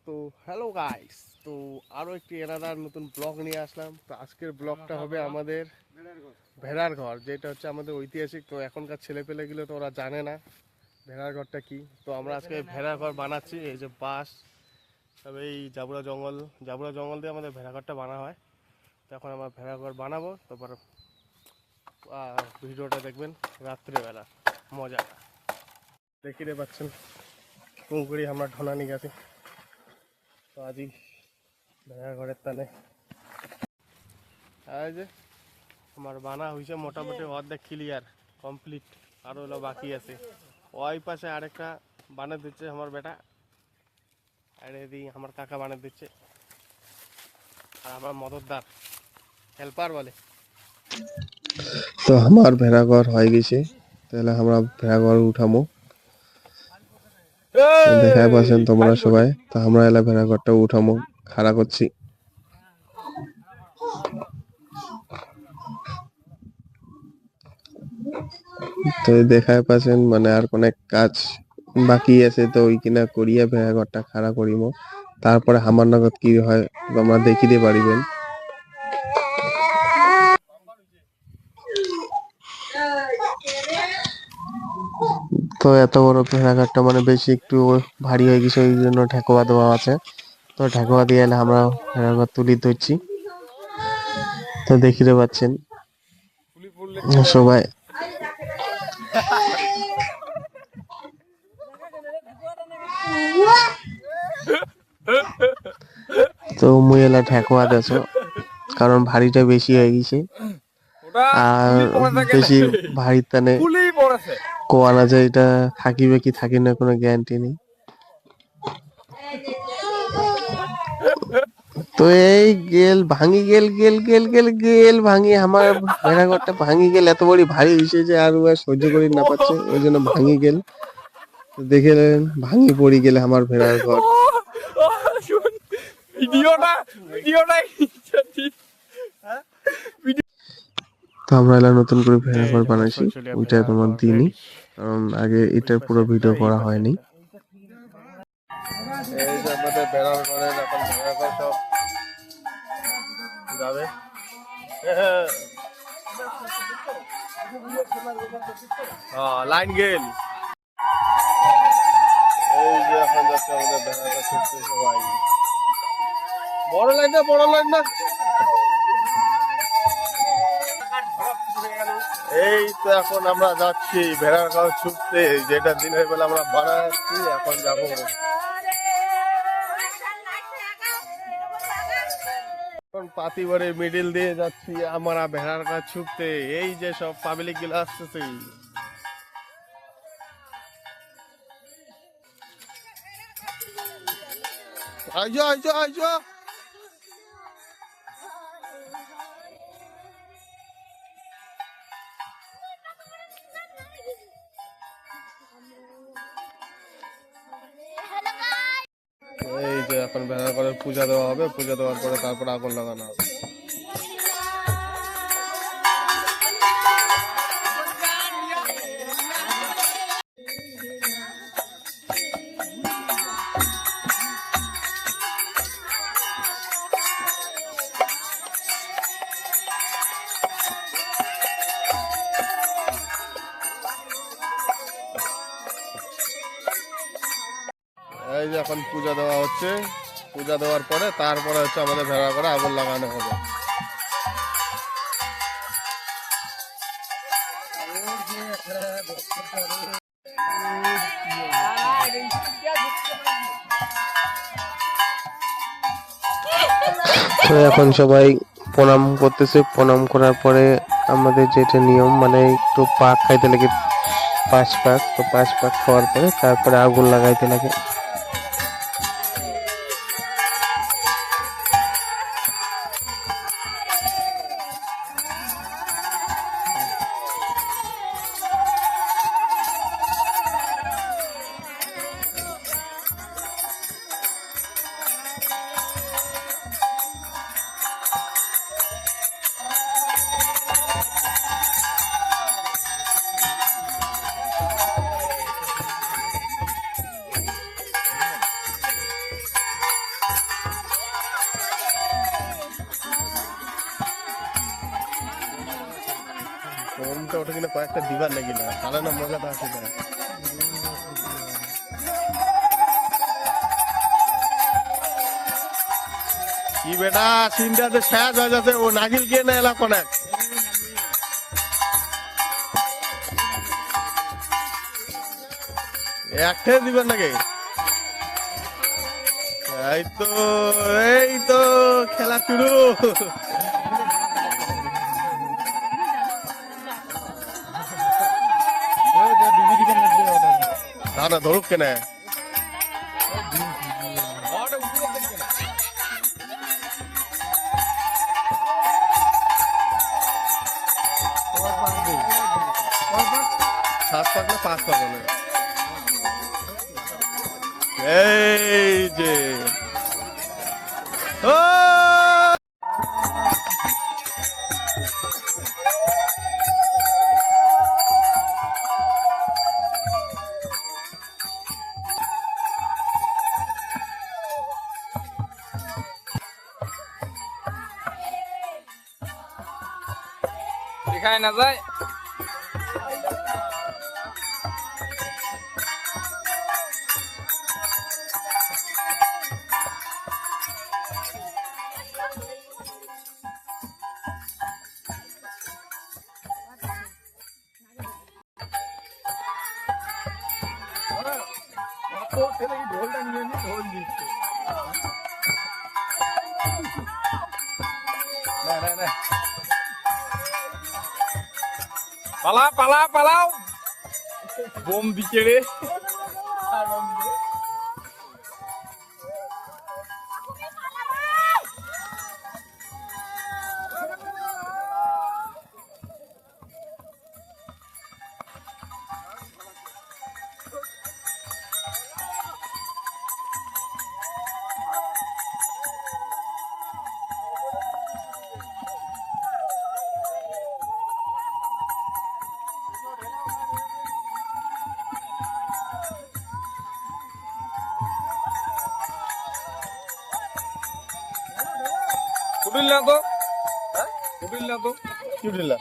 তো hello guys, তো আরও একটি এনাদার নতুন ব্লগ নিয়ে আসলাম। তো আজকের ব্লগটা হবে আমাদের ভেড়ার ঘর, যেটা হচ্ছে আমাদের ঐতিহাসিক। তো এখনকার ছেলেপেলেগুলো তো ওরা জানে না ভেড়ার ঘরটা কি। তো আমরা আজকে ভেড়ার ঘর বানাচ্ছি। এই যে বাঁশ, তবে এই জাবুড়া জঙ্গল দিয়ে আমাদের ভেড়া ঘরটা বানা হয়। তো এখন আমরা ভেড়া ঘর বানাবো, তারপর ভিডিওটা দেখবেন রাত্রেবেলা, মজা দেখিতে পাচ্ছেন পুকুরি আমরা ঢোনানি গেছি। তো আজই ভেড়া ঘরের তালে এই যে আমার বানা হয়েছে মোটামুটি অর্ধেক ক্লিয়ার কমপ্লিট, আরও হলো বাকি আছে। ওই পাশে আরেকটা বানিয়ে দিচ্ছে আমার বেটা, আর এদিকে আমার কাকা বানিয়ে দিচ্ছে, আর আমার মদতদার হেল্পার বলে। তো আমার ভেড়াঘর হয়ে গেছে, তাহলে আমরা ভেড়াঘর উঠামো। দেখাই পাচ্ছেন তোমরা সবাই। তো আমরা এলা ভেড়াঘরটা উঠামো, খাড়া করছি। তো দেখাই পাচ্ছেন মানে আর অনেক কাজ বাকি আছে। তো ওই কিনা করিয়া ভেড়াঘরটা খাড়া করিমো, তারপরে আমার নগদ কি হয় তোমরা দেখিতে পারিবেন। তো এত বড় ভেড়াঘরটা মানে বেশি একটু ভারী হয়ে গেছে, ওই জন্য ঠেকুয়া দেওয়া আছে। তো ঠেকুয়া দিয়ে এলে আমরা ভেড়াঘর তুলি ধরছি। তো দেখিতে পাচ্ছেন সবাই। তো মুই এলা ঠেকুয়া দেছ, কারণ ভারীটা বেশি হয়ে গেছে। আর বেশি ভারী টানে কোয়া না যায়, এটা থাকিবে কি থাকি না কোনো গ্যারান্টি নেই। তো এই গেল ভাঙি গেল ভাঙি আমার ভেড়াঘরটা ভাঙি গেল, এত বড় ভারী হয়েছে যে আর ও আর সহ্য করি না পাচ্ছে, ওই জন্য ভাঙি গেল। তো দেখে নেন ভাঙি পড়ি গেলে আমার ভেড়ার ঘর। তো আমরা এলা নতুন করে ভেড়া এই ঘর যে আমার বানাইছি, চলচলিয়া ওইটা ভেড়ার তোমার ঘর দিইনি, রেডি। কারণ আগে ওই এটার পুরো পাশে একটা, ভিডিও এই করা পাশে হয়নি। একটা। এই যে আমাদের ভেড়ার ঘরের এখন ভেড়া ঘর সব যাবে। লাইন গেল। এই যে এখন যাচ্ছে আমাদের ভেড়াটা ছুটছে সবাই। বড় লাইন না। এই তো এখন আমরা যাচ্ছি ভেড়ার ঘর ছুটতে, যেটা দিনের বেলা আমরা বানাচ্ছি, এখন যাবো। এখন পাতিবাড়ির মিডিল দিয়ে যাচ্ছি আমরা ভেড়ার ঘর ছুটতে। এই যে সব পাবলিক গুলো আসতেছে। আইজো। এই যে এখন ভেড়ার ঘরে পূজা দেওয়া হবে, পূজা দেওয়ার পরে তারপরে আগুন লাগানো হবে। এই যে এখন পূজা দেওয়া হচ্ছে, পূজা দেওয়ার পরে তারপরে হচ্ছে আমাদের ভেড়া করে আগুন লাগানো হবে। তো এখন সবাই প্রণাম করতেছে, প্রণাম করার পরে আমাদের যেটা নিয়ম মানে একটু পাক খাইতে লাগে, 5 পাক। তো 5 পাক খাওয়ার পরে তারপরে আগুন লাগাইতে লাগে। বলতে ওটা কিনা কয়েকটা দিবার লাগিল তাহলে না মজাটা আসে যায়। কি বেটা সিনটাতে শেষ হয়ে যাচ্ছে, ও নাগিল কে না এলা কোনে একটাই দিবেন নাকি? এই তো এই তো খেলা শুরু। না না ধরুক কেন সাত পাক না পাঁচ পাক না। এই যে ও দেখায় না যায়। ঢোলটা নিয়ে নি ঢোল দিচ্ছে। পালা পালা পালাও বোম দিচ্ছে রে। কুটিল না তো, কুটিল না তো, কি দিলা